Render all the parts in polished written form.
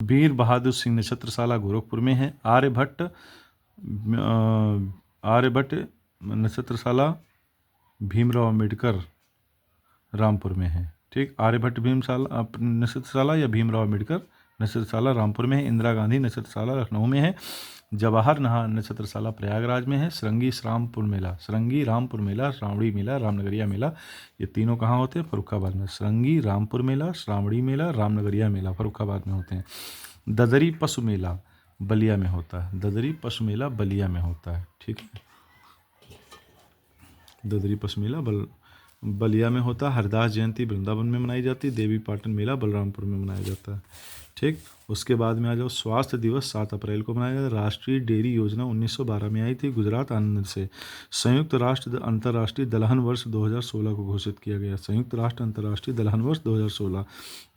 वीर बहादुर सिंह नक्षत्रशाला गोरखपुर में है। आर्यभट्ट नक्षत्रशाला भीमराव अम्बेडकर रामपुर में है। ठीक, आर्यभट्ट भीमशाला नक्षत्रशाला या भीमराव अम्बेडकर नक्षत्रशाला रामपुर में है। इंदिरा गांधी नक्षत्रशाला लखनऊ में है। जवाहर नक्षत्रशाला प्रयागराज में है। श्रृंगी रामपुर मेला, श्रावणी मेला, रामनगरिया मेला, ये तीनों कहाँ होते हैं? फर्रुखाबाद में। श्रृंगी रामपुर मेला, श्रावणी मेला, रामनगरिया मेला फर्रुखाबाद में होते हैं। ददरी पशु मेला बलिया में होता है। ददरी पशु मेला बलिया में होता है। ठीक है, ददरी पशु मेला बलिया में होता है। हरदास जयंती वृंदावन में मनाई जाती है। देवी पाटन मेला बलरामपुर में मनाया जाता है। ठीक, उसके बाद में आ जाओ, स्वास्थ्य दिवस 7 अप्रैल को मनाया जाता है। राष्ट्रीय डेयरी योजना 1912 में आई थी गुजरात आनंद से। संयुक्त राष्ट्र अंतर्राष्ट्रीय दलहन वर्ष 2016 को घोषित किया गया। संयुक्त राष्ट्र अंतर्राष्ट्रीय दलहन वर्ष 2016।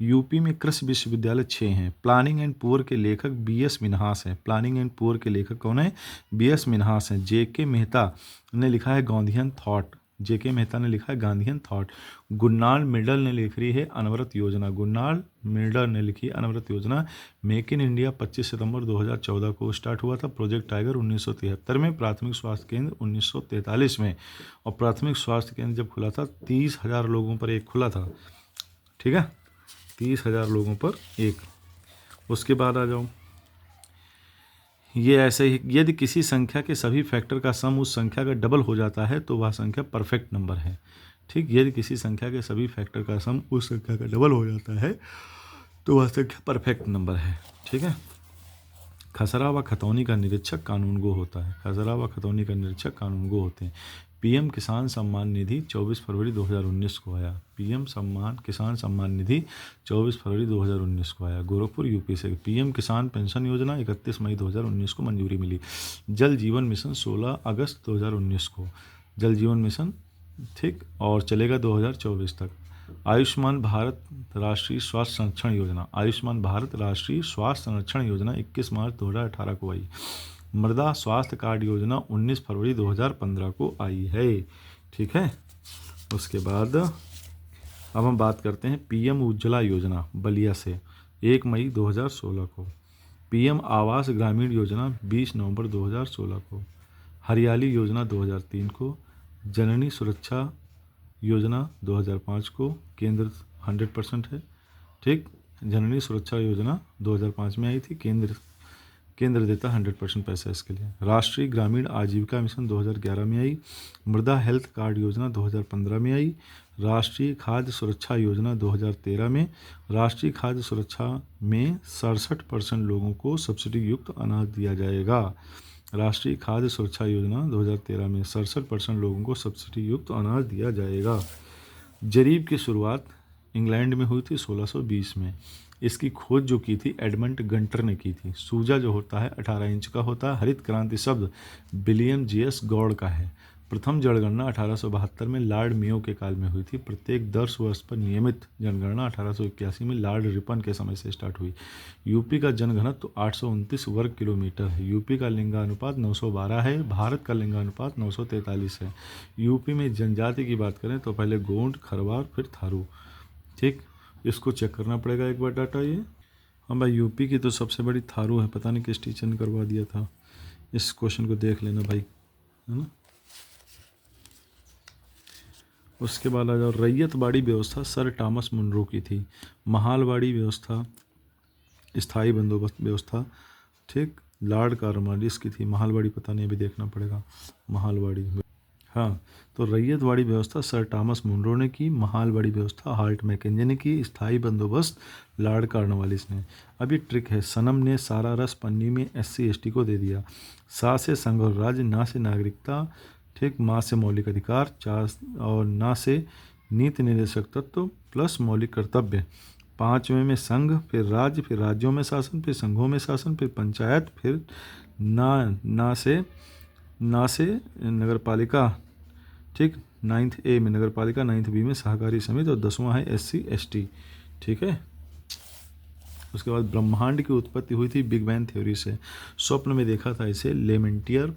यूपी में कृषि विश्वविद्यालय 6 हैं। प्लानिंग एंड पुअर के लेखक BS मिन्हास हैं। प्लानिंग एंड पुअर के लेखक कौन है? BS मिन्हास हैं। JK मेहता ने लिखा है गांधीयन थॉट। JK मेहता ने लिखा है गांधीयन थॉट। गुरनाल मिडल ने लिखी है अनवरत योजना। गुरनाल मिडल ने लिखी अनवरत योजना। मेक इन इंडिया 25 सितंबर 2014 को स्टार्ट हुआ था। प्रोजेक्ट टाइगर 1973 में। प्राथमिक स्वास्थ्य केंद्र 1943 में। और प्राथमिक स्वास्थ्य केंद्र जब खुला था 30,000 लोगों पर एक खुला था। ठीक है, 30,000 लोगों पर एक। उसके बाद आ जाओ, ये ऐसे ही, यदि किसी संख्या के सभी फैक्टर का सम उस संख्या का डबल हो जाता है तो वह संख्या परफेक्ट नंबर है। ठीक, यदि किसी संख्या के सभी फैक्टर का सम उस संख्या का डबल हो जाता है तो वह संख्या परफेक्ट नंबर है। ठीक है, खसरा व खतौनी का निरीक्षक कानूनगो होता है। खसरा व खतौनी का निरीक्षक कानूनगो होते हैं। PM किसान सम्मान निधि 24 फरवरी 2019 को आया। PM किसान सम्मान निधि 24 फरवरी 2019 को आया। गोरखपुर यूपी से। PM किसान पेंशन योजना 31 मई 2019 को मंजूरी मिली। जल जीवन मिशन 16 अगस्त 2019 को। जल जीवन मिशन, ठीक, और चलेगा 2024 तक। आयुष्मान भारत राष्ट्रीय स्वास्थ्य संरक्षण योजना। आयुष्मान भारत राष्ट्रीय स्वास्थ्य संरक्षण योजना 21 मार्च 2018 को आई। मृदा स्वास्थ्य कार्ड योजना 19 फरवरी 2015 को आई है। ठीक है, उसके बाद अब हम बात करते हैं PM उज्ज्वला योजना बलिया से 1 मई 2016 को। PM आवास ग्रामीण योजना 20 नवंबर 2016 को। हरियाली योजना 2003 को। जननी सुरक्षा योजना 2005 को। केंद्र 100% है। ठीक, जननी सुरक्षा योजना 2005 में आई थी। केंद्र देता 100% पैसा इसके लिए। राष्ट्रीय ग्रामीण आजीविका मिशन 2011 में आई। मृदा हेल्थ कार्ड योजना 2015 में आई। राष्ट्रीय खाद्य सुरक्षा योजना 2013 में। राष्ट्रीय खाद्य सुरक्षा में 67% लोगों को सब्सिडी युक्त अनाज दिया जाएगा। राष्ट्रीय खाद्य सुरक्षा योजना 2013 में 67% लोगों को सब्सिडी युक्त अनाज दिया जाएगा। जरीब की शुरुआत इंग्लैंड में हुई थी 1620 में। इसकी खोज जो की थी एडमंड गंटर ने की थी। सूजा जो होता है 18 इंच का होता है। हरित क्रांति शब्द विलियम JS गॉड का है। प्रथम जनगणना 1872 में लॉर्ड मेयो के काल में हुई थी। प्रत्येक 10 वर्ष पर नियमित जनगणना 1881 में लॉर्ड रिपन के समय से स्टार्ट हुई। यूपी का जनघनत्व 829 वर्ग किलोमीटर है। यूपी का लिंगानुपात 912 है। भारत का लिंगानुपात 943 है। यूपी में जनजाति की बात करें तो पहले गोंड, खरवार, फिर थारू। ठीक, इसको चेक करना पड़ेगा एक बार डाटा ये। हाँ भाई, यूपी की तो सबसे बड़ी थारू है। पता नहीं किस टीचर ने करवा दिया था। इस क्वेश्चन को देख लेना भाई, है ना। उसके बाद आ जाओ, रैयतवाड़ी व्यवस्था सर टॉमस मुनरो की थी। महालवाड़ी व्यवस्था स्थायी बंदोबस्त व्यवस्था, ठीक, लॉर्ड कॉर्नवालिस की थी। महालवाड़ी पता नहीं, अभी देखना पड़ेगा महालवाड़ी। हाँ, तो रैयतवाड़ी व्यवस्था सर टॉमस मुनरो ने की। महालवाड़ी व्यवस्था हाल्ट मैकेंजी ने की। स्थायी बंदोबस्त लॉर्ड कॉर्नवालिस ने। अब ये ट्रिक है, सनम ने सारा रस पन्नी में SC ST को दे दिया। सा से संघ और राज्य, ना से नागरिकता, ठीक, माँ से मौलिक अधिकार, और ना से नीति निर्देशक तत्व प्लस मौलिक कर्तव्य। 5वें में संघ, फिर राज्य, फिर राज्यों में शासन, फिर संघों में शासन, फिर पंचायत, फिर ना से नगर पालिका। ठीक, 9th A में नगर पालिका, 9th B में सहकारी समिति, और 10वां है SC ST। ठीक है, उसके बाद ब्रह्मांड की उत्पत्ति हुई थी बिग बैंग थ्योरी से। स्वप्न में देखा था इसे लेमेंटियर,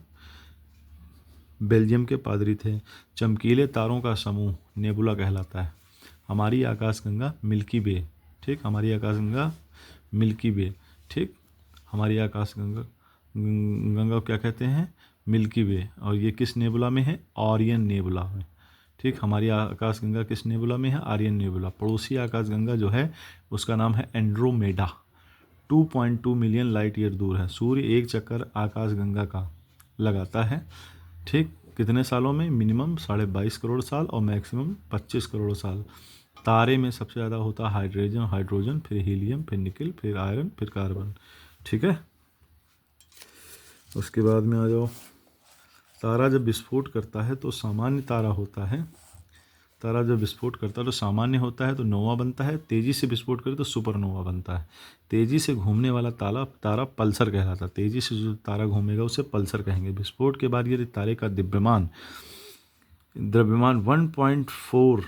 बेल्जियम के पादरी थे। चमकीले तारों का समूह नेबुला कहलाता है। हमारी आकाशगंगा मिल्की वे, ठीक, हमारी आकाशगंगा मिल्की वे। ठीक। हमारी आकाशगंगा गंगा को क्या कहते हैं? मिल्की वे। और ये किस नेबुला में है? ओरियन नेबुला में। ठीक, हमारी आकाशगंगा किस नेबुला में है? आर्यन नेबुला। पड़ोसी आकाशगंगा जो है उसका नाम है एंड्रोमेडा। 2.2 मिलियन लाइट ईयर दूर है। सूर्य एक चक्कर आकाशगंगा का लगाता है, ठीक, कितने सालों में? मिनिमम 22.5 करोड़ साल और मैक्सिमम 25 करोड़ साल। तारे में सबसे ज़्यादा होता है हाइड्रोजन, फिर हीलियम, फिर निकल, फिर आयरन, फिर कार्बन। ठीक है। उसके बाद में आ जाओ, तारा जब विस्फोट करता है तो सामान्य तारा होता है। तारा जब विस्फोट करता है तो सामान्य होता है तो नोवा बनता है। तेज़ी से विस्फोट करे तो सुपरनोवा बनता है। तेज़ी से घूमने वाला तारा पल्सर कहलाता है। तेज़ी से जो तारा घूमेगा उसे पल्सर कहेंगे। विस्फोट के बाद यदि तारे का द्रव्यमान 1.4,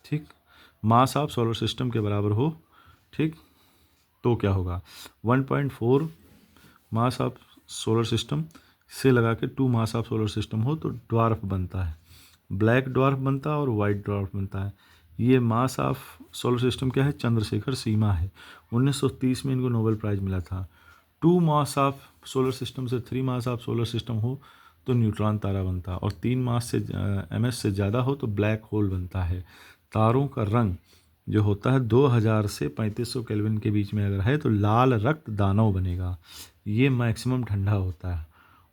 ठीक, मास ऑफ सोलर सिस्टम के बराबर हो, ठीक, तो क्या होगा? 1.4 मास ऑफ सोलर सिस्टम से लगा के 2 मास ऑफ सोलर सिस्टम हो तो ड्वार्फ बनता है। ब्लैक ड्वार्फ बनता है और वाइट ड्वार्फ बनता है। ये मास ऑफ सोलर सिस्टम क्या है? चंद्रशेखर सीमा है। 1930 में इनको नोबेल प्राइज़ मिला था। 2 मास ऑफ सोलर सिस्टम से 3 मास ऑफ सोलर सिस्टम हो तो न्यूट्रॉन तारा बनता है, और 3 मास से ms से ज़्यादा हो तो ब्लैक होल बनता है। तारों का रंग जो होता है 2000 से 3500 केल्विन के बीच में अगर है तो लाल रक्त दानव बनेगा, ये मैक्सिमम ठंडा होता है।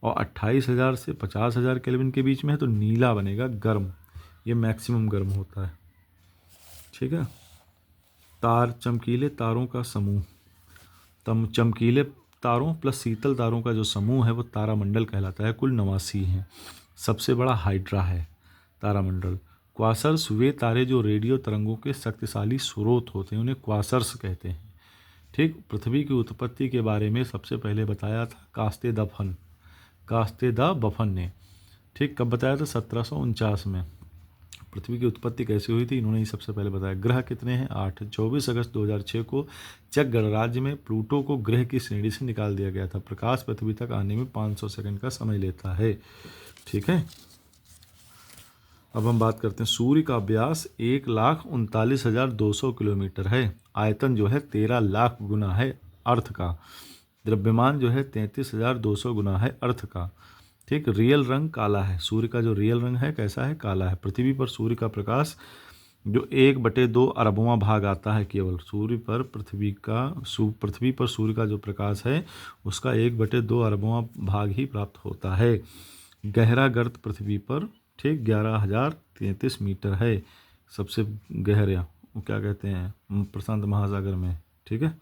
और 28,000 से 50,000 केल्विन के बीच में है तो नीला बनेगा, गर्म, ये मैक्सिमम गर्म होता है। ठीक है। चमकीले तारों का समूह, चमकीले तारों प्लस शीतल तारों का जो समूह है वो तारामंडल कहलाता है। कुल 89 हैं। सबसे बड़ा हाइड्रा है तारामंडल। क्वासर्स वे तारे जो रेडियो तरंगों के शक्तिशाली स्रोत होते हैं, उन्हें क्वासर्स कहते हैं। ठीक। पृथ्वी की उत्पत्ति के बारे में सबसे पहले बताया था कास्ते द बफन ने। ठीक, कब बताया था? 1749 में। पृथ्वी की उत्पत्ति कैसे हुई थी, इन्होंने ही सबसे पहले बताया। ग्रह कितने हैं? 8। 24 अगस्त 2006 को चेक गणराज्य में प्लूटो को ग्रह की श्रेणी से निकाल दिया गया था। प्रकाश पृथ्वी तक आने में 500 सेकंड का समय लेता है। ठीक है। अब हम बात करते हैं, सूर्य का व्यास 1,39,200 किलोमीटर है। आयतन जो है 13 लाख गुना है अर्थ का। द्रव्यमान जो है 33,200 गुना है अर्थ का। ठीक। रियल रंग काला है। सूर्य का जो रियल रंग है कैसा है? काला है। पृथ्वी पर सूर्य का प्रकाश जो 1/2 अरबवां भाग आता है केवल सूर्य पर। पृथ्वी पर सूर्य का जो प्रकाश है उसका 1/2 अरबवां भाग ही प्राप्त होता है। गहरा गर्त पृथ्वी पर, ठीक, 11,033 मीटर है। सबसे गहरा वो क्या कहते हैं? प्रशांत महासागर में। ठीक है।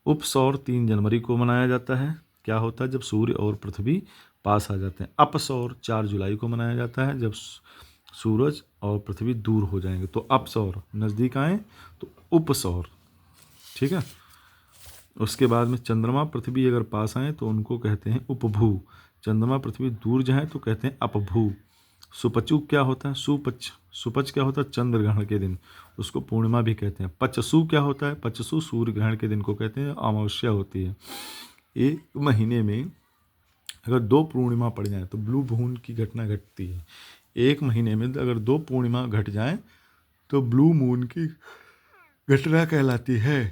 उपसौर 3 जनवरी को मनाया जाता है। क्या होता है? जब सूर्य और पृथ्वी पास आ जाते हैं। अपसौर 4 जुलाई को मनाया जाता है, जब सूरज और पृथ्वी दूर हो जाएंगे। तो अपसौर नज़दीक आए तो उपसौर। ठीक है। उसके बाद में चंद्रमा पृथ्वी अगर पास आए तो उनको कहते हैं उपभू। चंद्रमा पृथ्वी दूर जाए तो कहते हैं अपभू। सुपचु क्या होता है? सुपच क्या होता है? चंद्र ग्रहण के दिन, उसको पूर्णिमा भी कहते हैं। पचसु क्या होता है? पचसु सूर्य ग्रहण के दिन को कहते हैं, अमावस्या होती है। एक महीने में अगर 2 पूर्णिमा पड़ जाए तो ब्लू मून की घटना घटती है। एक महीने में अगर 2 पूर्णिमा घट जाए तो ब्लू मून की घटना कहलाती है।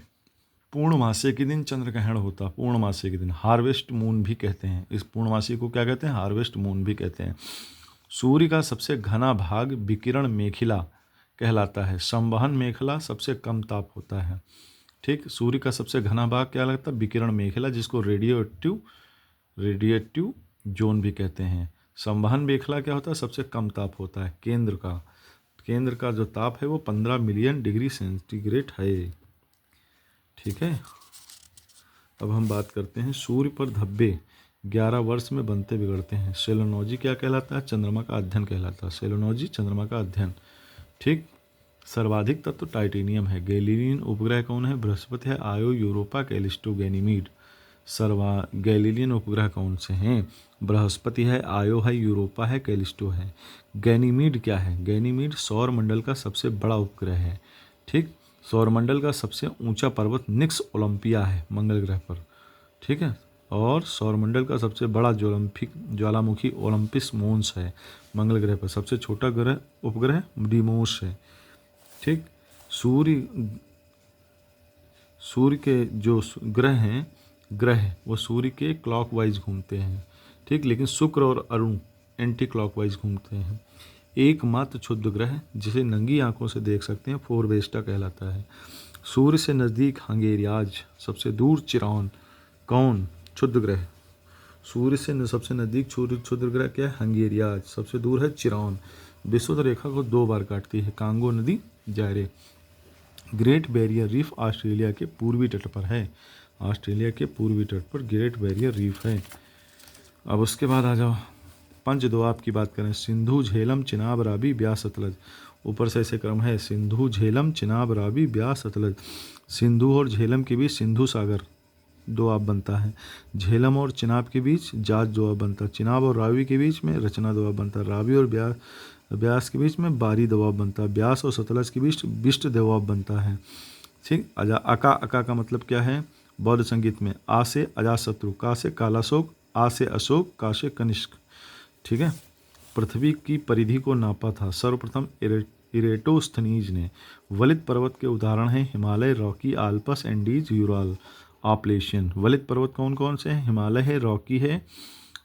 पूर्णमासी के दिन चंद्र ग्रहण होता। पूर्णमासी के दिन हार्वेस्ट मून भी कहते हैं। इस पूर्णमासी को क्या कहते हैं? हार्वेस्ट मून भी कहते हैं। सूर्य का सबसे घना भाग विकिरण मेखला कहलाता है। संवहन मेखला सबसे कम ताप होता है। ठीक। सूर्य का सबसे घना भाग क्या लगता है? विकिरण मेखला, जिसको रेडिएटिव जोन भी कहते हैं। संवहन मेखला क्या होता है? सबसे कम ताप होता है। केंद्र का जो ताप है वो 15 मिलियन डिग्री सेंटीग्रेड है। ठीक है। अब हम बात करते हैं, सूर्य पर धब्बे 11 वर्ष में बनते बिगड़ते हैं। सेलोनोजी क्या कहलाता है? चंद्रमा का अध्ययन कहलाता है। सेलोनोजी चंद्रमा का अध्ययन। ठीक। सर्वाधिक तत्व टाइटेनियम है। गैलीलियन उपग्रह कौन है? बृहस्पति है, आयो, यूरोपा, कैलिस्टो, गैनीमीड। गैलीलियन उपग्रह कौन से हैं? बृहस्पति है, आयो है, यूरोपा है, कैलिस्टो है। गैनीमीड क्या है? गैनीमीड सौर मंडल का सबसे बड़ा उपग्रह है। ठीक। सौरमंडल का सबसे ऊंचा पर्वत निक्स ओलंपिया है मंगल ग्रह पर। ठीक है। और सौरमंडल का सबसे बड़ा ज्वालामुखी ओलंपिस मोन्स है मंगल ग्रह पर। सबसे छोटा उपग्रह डीमोस है। ठीक। सूर्य के जो ग्रह हैं ग्रह वो सूर्य के क्लॉकवाइज घूमते हैं, ठीक, लेकिन शुक्र और अरुण एंटी क्लॉकवाइज घूमते हैं। एकमात्र क्षुद्र ग्रह जिसे नंगी आंखों से देख सकते हैं फोरवेस्टा कहलाता है। सूर्य से नज़दीक हंगेरियाज, सबसे दूर चिरॉन। कौन? क्षुद्र ग्रह। सूर्य से सबसे नज़दीक क्षुद्र ग्रह क्या है? हंगेरियाज। सबसे दूर है चिरॉन। विषुवत रेखा को 2 बार काटती है, कांगो नदी जायरे। ग्रेट बैरियर रीफ ऑस्ट्रेलिया के पूर्वी तट पर है। ऑस्ट्रेलिया के पूर्वी तट पर ग्रेट बैरियर रीफ है। अब उसके बाद आ जाओ पंचदोआब की बात करें। सिंधु, झेलम, चिनाब, रावी, ब्यास, सतलज। ऊपर से ऐसे क्रम है, सिंधु, झेलम, चिनाब, रावी, ब्यास, सतलज। सिंधु और झेलम के बीच सिंधु सागर दोआब बनता है। झेलम और चिनाब के बीच जाज दोआब बनता है। चिनाब और रावी के बीच में रचना दोआब बनता है। रावी और ब्यास के बीच में बारी दोआब बनता है। ब्यास और सतलज के बीच बिष्ट दोआब बनता है। ठीक। अका, अका का मतलब क्या है? बौद्ध संगीत में आ से अजातशत्रु, का से कालाशोक, आ से अशोक, का से कनिष्क। ठीक है। पृथ्वी की परिधि को नापा था सर्वप्रथम इरेटोस्थनीज ने। वलित पर्वत के उदाहरण हैं Himalaya, Rocky, Alps, Andes, Ural, Appalachian. वलित पर्वत कौन कौन से हैं? हिमालय है, रॉकी है,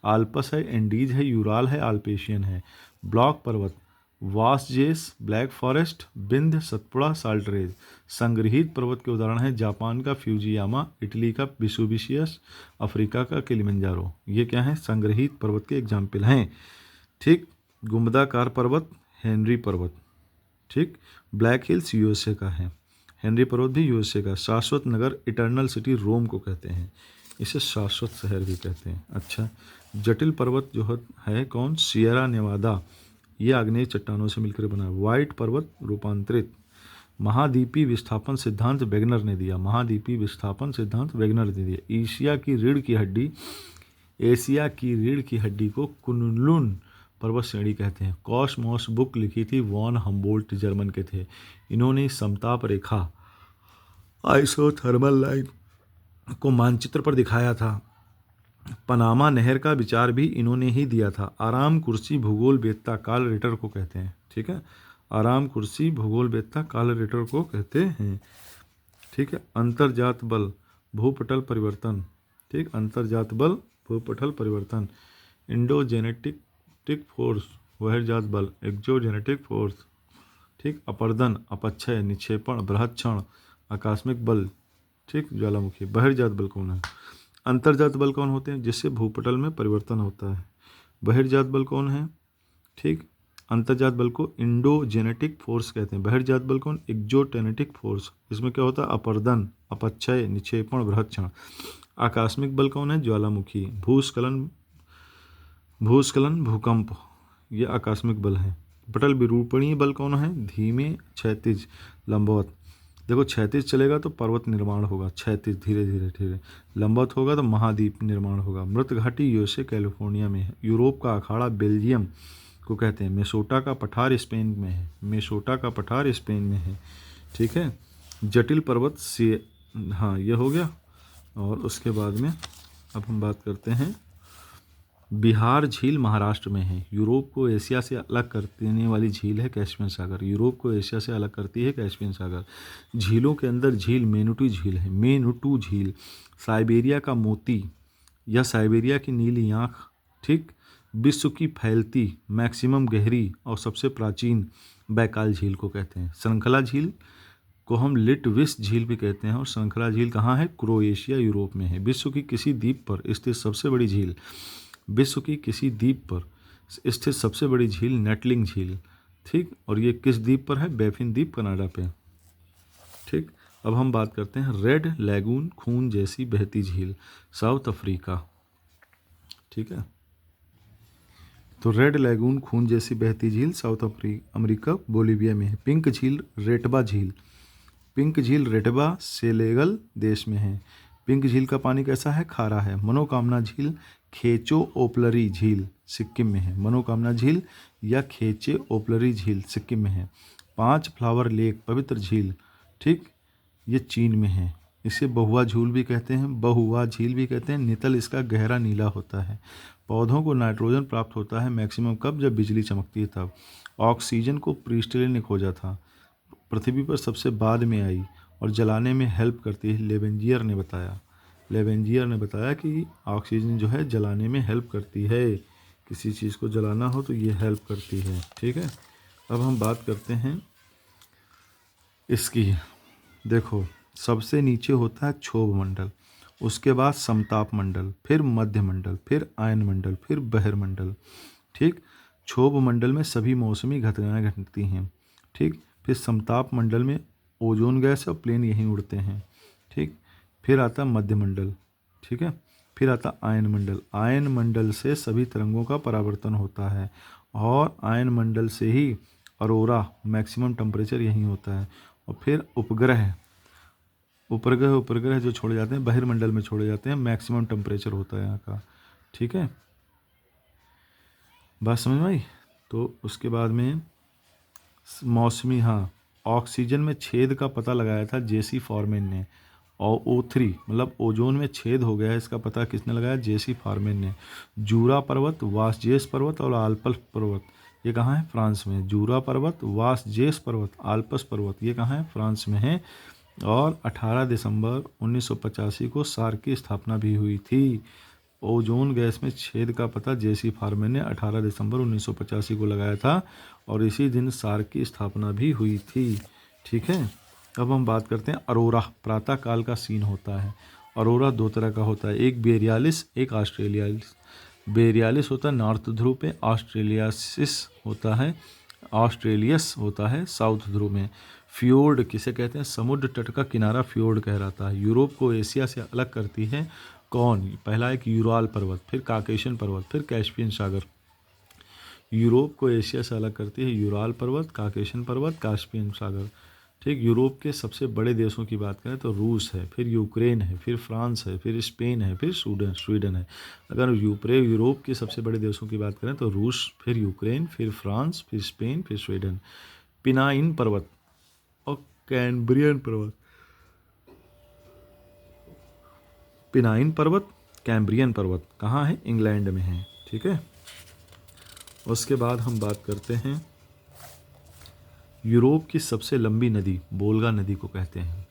आल्पस है, एंडीज है, यूराल है, आल्पेशियन है। ब्लॉक पर्वत Vosges, Black Forest, Vindhya, Satpura, Salt Range. संग्रहित पर्वत के उदाहरण हैं जापान का फ्यूजियामा, इटली का विसुविशियस, अफ्रीका का किलिमंजारो। ये क्या है? संग्रहित पर्वत के एग्जाम्पल हैं। ठीक। गुंबदाकार पर्वत हेनरी पर्वत। ठीक। ब्लैक हिल्स यूएसए का है। हेनरी पर्वत भी यूएसए का। शाश्वत नगर इटर्नल सिटी रोम को कहते हैं, इसे शाश्वत शहर भी कहते हैं। अच्छा, जटिल पर्वत जो है कौन? सियरा नेवादा। ये आग्नेय चट्टानों से मिलकर बना है। व्हाइट पर्वत रूपांतरित। महाद्वीपीय विस्थापन सिद्धांत वेगनर ने दिया। महाद्वीपीय विस्थापन सिद्धांत वेगनर ने दिया। एशिया की रीढ़ की हड्डी को कुनलुन पर्वत श्रेणी कहते हैं। कॉसमॉस बुक लिखी थी वॉन हम्बोल्ट, जर्मन के थे। इन्होंने समताप रेखा आइसोथर्मल लाइन को मानचित्र पर दिखाया था। पनामा नहर का विचार भी इन्होंने ही दिया था। आराम कुर्सी भूगोल वेत्ता कार्ल रिटर को कहते हैं। ठीक है। आराम कुर्सी भूगोल वेत्ता कार्ल रिटर को कहते हैं। ठीक है। अंतर्जात बल भूपटल परिवर्तन। ठीक। अंतर्जात बल भूपटल परिवर्तन। इंडोजेनेटिक फोर्स बहिर्जात बल, एक्सोजेनेटिक फोर्स। ठीक। अपर्दन, अपक्षय, निक्षेपण, बृहत्क्षण, आकस्मिक बल। ठीक। ज्वालामुखी। बहिर्जात बल कौन है? अंतर्जात बल कौन होते हैं? जिससे भूपटल में परिवर्तन होता है। बहिर्जात बल कौन है? ठीक। अंतर्जात बल को इंडोजेनेटिक फोर्स कहते हैं। बहिर्जात बल कौन? Exogenetic force. इसमें क्या होता है? अपर्दन, अपक्षय, निक्षेपण, बृहत्क्षण। आकस्मिक बल कौन है? ज्वालामुखी। भूस्खलन, भूकंप, ये आकस्मिक बल है। पटल विरूपणीय बल कौन है? धीमे, क्षैतिज, लंबवत। देखो, क्षैतिज चलेगा तो पर्वत निर्माण होगा, क्षैतिज धीरे धीरे धीरे। लंबवत होगा तो महाद्वीप निर्माण होगा। मृत घाटी यूएसए कैलिफोर्निया में है। यूरोप का अखाड़ा बेल्जियम को कहते हैं। मेसोटा का पठार स्पेन में है। मेसोटा का पठार स्पेन में है। ठीक है। जटिल पर्वत से, हाँ ये हो गया। और उसके बाद में अब हम बात करते हैं, बिहार झील महाराष्ट्र में है। यूरोप को एशिया से अलग करने वाली झील है कैस्पियन सागर। यूरोप को एशिया से अलग करती है कैस्पियन सागर। झीलों के अंदर झील मेनुटू झील है। मेनुटू झील। साइबेरिया का मोती या साइबेरिया की नीली आँख। ठीक। विश्व की फैलती मैक्सिमम गहरी और सबसे प्राचीन बैकाल झील को कहते हैं। श्रृंखला झील को हम लिटविस झील भी कहते हैं। और श्रृंखला झील कहाँ है? क्रोएशिया, यूरोप में है। विश्व की किसी द्वीप पर स्थित सबसे बड़ी झील, विश्व की किसी द्वीप पर स्थित सबसे बड़ी झील नेटलिंग झील। ठीक। और ये किस द्वीप पर है? बैफिन द्वीप, कनाडा पे। ठीक। अब हम बात करते हैं रेड लैगून, खून जैसी बहती झील, साउथ अफ्रीका। ठीक है। तो रेड लैगून, खून जैसी बहती झील, साउथ अमेरिका, बोलीविया में है। पिंक झील, रेटबा झील। पिंक झील रेटबा, सेनेगल देश में है। पिंक झील का पानी कैसा है? खारा है। मनोकामना झील, खेचो ओपलरी झील, सिक्किम में है। मनोकामना झील या खेचे ओपलरी झील सिक्किम में है। 5 फ्लावर लेक, पवित्र झील। ठीक। ये चीन में है। इसे बहुआ झील भी कहते हैं, बहुआ झील भी कहते हैं। नितल इसका गहरा नीला होता है। पौधों को नाइट्रोजन प्राप्त होता है मैक्सिमम कब? जब बिजली चमकती है तब। ऑक्सीजन को प्रीस्टले ने खोजा था। पृथ्वी पर सबसे बाद में आई और जलाने में हेल्प करती है, लेवेंजियर ने बताया। लेवेंजियर ने बताया कि ऑक्सीजन जो है जलाने में हेल्प करती है, किसी चीज़ को जलाना हो तो ये हेल्प करती है। ठीक है, अब हम बात करते हैं इसकी। देखो, सबसे नीचे होता है क्षोभ मंडल, उसके बाद समताप मंडल, फिर मध्य मंडल, फिर आयन मंडल, फिर बहिर मंडल। ठीक, क्षोभ मंडल में सभी मौसमी घटनाएं घटती हैं। ठीक, फिर समताप मंडल में ओजोन गैस और प्लेन यहीं उड़ते हैं। ठीक, फिर आता मध्य मंडल। ठीक है, फिर आता आयन मंडल। आयन मंडल से सभी तरंगों का परावर्तन होता है और आयन मंडल से ही अरोरा मैक्सिमम टेम्परेचर यहीं होता है। और फिर उपग्रह उपग्रह जो छोड़े जाते हैं बहिर्मंडल में छोड़े जाते हैं, मैक्सिमम टेम्परेचर होता है यहाँ का। ठीक है, बात समझ में आई। तो उसके बाद में मौसमी, हाँ, ऑक्सीजन में छेद का पता लगाया था जेसी फॉरमैन ने, और O3 मतलब ओजोन में छेद हो गया है, इसका पता किसने लगाया? जेसी फॉरमैन ने। जूरा पर्वत, वासजेस पर्वत और आल्पस पर्वत, ये कहाँ है? फ्रांस में। जूरा पर्वत, वासजेस पर्वत, आल्पस पर्वत, ये कहाँ है? फ्रांस में है। और 18 दिसंबर 1985 को सार्क की स्थापना भी हुई थी। ओजोन गैस में छेद का पता जेसी फॉरमैन ने 18 दिसंबर 1985 को लगाया था और इसी दिन सार्क की स्थापना भी हुई थी। ठीक है, अब हम बात करते हैं अरोरा। प्रातः काल का सीन होता है। अरोरा दो तरह का होता है, एक बेरियालिस, एक ऑस्ट्रेलियालिस। बेरियालिस होता है नॉर्थ ध्रुव पे, ऑस्ट्रेलियस होता है साउथ ध्रुव में। फ्योर्ड किसे कहते हैं? समुद्र तट का किनारा फ्योर्ड कहलाता है। यूरोप को एशिया से अलग करती है कौन? पहला एक यूराल पर्वत, फिर काकेशियन पर्वत, फिर कैस्पियन सागर। यूरोप को एशिया से अलग करती है यूराल पर्वत, काकेशियन पर्वत, कैस्पियन सागर। ठीक, यूरोप के सबसे बड़े देशों की बात करें तो रूस है, फिर यूक्रेन है, फिर फ्रांस है, फिर स्पेन है, फिर स्वीडन है। अगर यूरोप के सबसे बड़े देशों की बात करें तो रूस, फिर यूक्रेन, फिर फ्रांस, फिर स्पेन, फिर स्वीडन। पिनाइन पर्वत और कैम्ब्रियन पर्वत, पिनाइन पर्वत, कैम्ब्रियन पर्वत कहाँ है? इंग्लैंड में है। ठीक है, उसके बाद हम बात करते हैं यूरोप की सबसे लंबी नदी वोल्गा नदी को कहते हैं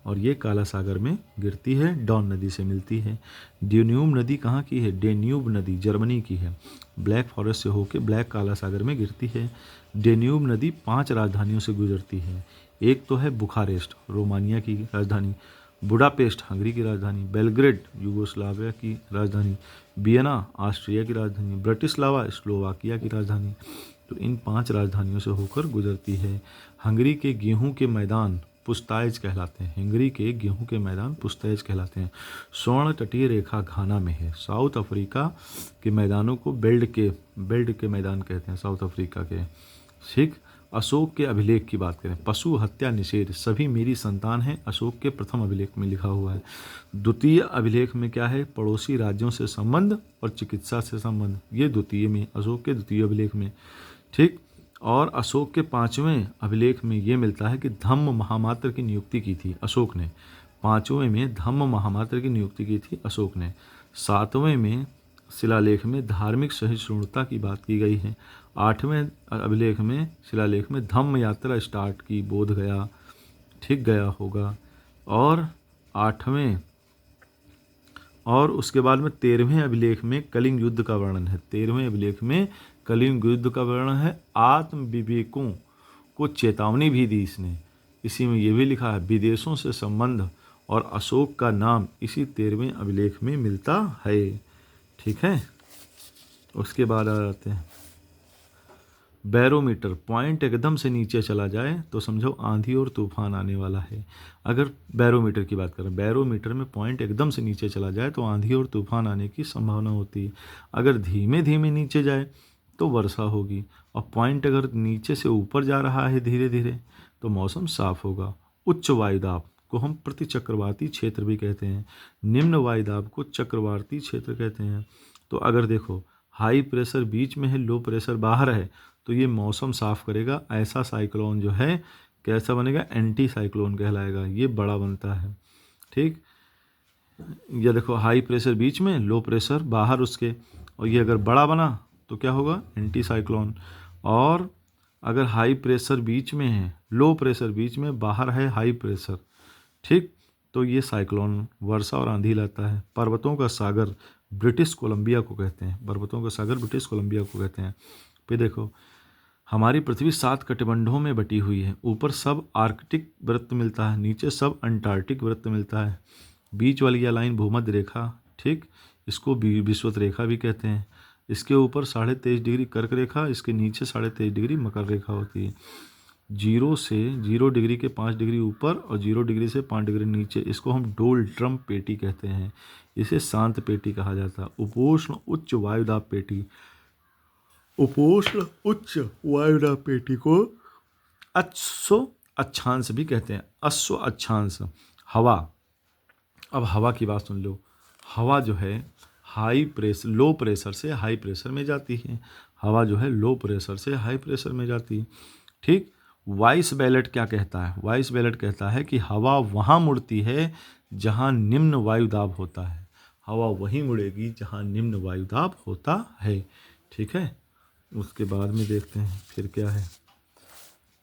और ये काला सागर में गिरती है, डॉन नदी से मिलती है। डेन्यूब नदी कहाँ की है? डेन्यूब नदी जर्मनी की है, ब्लैक फॉरेस्ट से होकर ब्लैक काला सागर में गिरती है। डेन्यूब नदी 5 राजधानियों से गुजरती है। एक तो है बुखारेस्ट, रोमानिया की राजधानी, बुडापेस्ट हंगरी की राजधानी, बेलग्रेड यूगोस्लाविया की राजधानी, वियना ऑस्ट्रिया की राजधानी, ब्रटिस्लावा स्लोवाकिया की राजधानी। तो इन 5 राजधानियों से होकर गुजरती है। हंगरी के गेहूं के मैदान पुस्ताइज कहलाते हैं। हंगरी के गेहूं के मैदान पुस्ताइज कहलाते हैं। स्वर्ण तटीय रेखा घाना में है। साउथ अफ्रीका के मैदानों को बेल्ट के मैदान कहते हैं, साउथ अफ्रीका के। ठीक, अशोक के अभिलेख की बात करें, पशु हत्या निषेध सभी मेरी संतान हैं, अशोक के प्रथम अभिलेख में लिखा हुआ है। द्वितीय अभिलेख में क्या है? पड़ोसी राज्यों से संबंध और चिकित्सा से संबंध, ये द्वितीय में, अशोक के द्वितीय अभिलेख में। ठीक, और अशोक के 5वें अभिलेख में ये मिलता है कि धम्म महामात्र की नियुक्ति की थी अशोक ने। 5वें में धम्म महामात्र की नियुक्ति की थी अशोक ने। 7वें में शिलालेख में धार्मिक सहिष्णुता की बात की गई है। 8वें अभिलेख में शिलालेख में धम्म यात्रा स्टार्ट की बोध गया, ठीक गया होगा। और 8वें और उसके बाद में 13वें अभिलेख में कलिंग युद्ध का वर्णन है। 13वें अभिलेख में कलिंग युद्ध का वर्णन है। आत्म विवेकों को चेतावनी भी दी इसने। इसी में ये भी लिखा है विदेशों से संबंध और अशोक का नाम इसी 13वें अभिलेख में मिलता है। ठीक है, उसके बाद आ जाते हैं बैरोमीटर। पॉइंट एकदम से नीचे चला जाए तो समझो आंधी और तूफान आने वाला है। अगर बैरोमीटर की बात करें, बैरोमीटर में पॉइंट एकदम से नीचे चला जाए तो आंधी और तूफान आने की संभावना होती है। अगर धीमे धीमे नीचे जाए तो वर्षा होगी, और पॉइंट अगर नीचे से ऊपर जा रहा है धीरे धीरे तो मौसम साफ होगा। उच्च वायुदाब को हम प्रतिचक्रवाती क्षेत्र भी कहते हैं, निम्न वायुदाब को चक्रवाती क्षेत्र कहते हैं। तो अगर देखो हाई प्रेशर बीच में है, लो प्रेशर बाहर है, तो ये मौसम साफ करेगा। ऐसा साइक्लोन जो है कैसा बनेगा? एंटी साइक्लोन कहलाएगा, ये बड़ा बनता है। ठीक, ये देखो हाई प्रेशर बीच में, लो प्रेशर बाहर उसके, और ये अगर बड़ा बना तो क्या होगा? Anti cyclone. और अगर हाई प्रेशर बीच में है, लो प्रेशर बीच में, बाहर है हाई प्रेशर, ठीक, तो ये साइक्लोन वर्षा और आंधी लाता है। पर्वतों का सागर ब्रिटिश कोलंबिया को कहते हैं, पर्वतों का सागर ब्रिटिश कोलंबिया को कहते हैं। फिर देखो, हमारी पृथ्वी 7 कटिबंधों में बटी हुई है। ऊपर सब आर्कटिक वृत्त मिलता है, नीचे सब अंटार्कटिक वृत्त मिलता है। बीच वाली यह लाइन भूमध्य रेखा, ठीक, इसको विषुवत रेखा भी कहते हैं। इसके ऊपर 23.5 डिग्री कर्क रेखा, इसके नीचे 23.5 डिग्री मकर रेखा होती है। 0 डिग्री के 5 डिग्री ऊपर और 0 डिग्री से 5 डिग्री नीचे, इसको हम डोल्ट्रम पेटी कहते हैं। इसे शांत पेटी कहा जाता है। उपोष्ण उच्च वायुदाब पेटी, उपोष्ण उच्च वायुदाब पेटी को अश्व अक्षांश भी कहते हैं। अश्व अक्षांश हवा। अब हवा की बात सुन लो। हवा जो है लो प्रेशर से हाई प्रेशर में जाती है। हवा जो है लो प्रेशर से हाई प्रेशर में जाती है, ठीक। वाइस बैलेट क्या कहता है? वाइस बैलेट कहता है कि हवा वहाँ मुड़ती है जहाँ निम्न वायुदाब होता है। हवा वहीं मुड़ेगी जहाँ निम्न वायुदाब होता है, ठीक है। उसके बाद में देखते हैं फिर क्या है।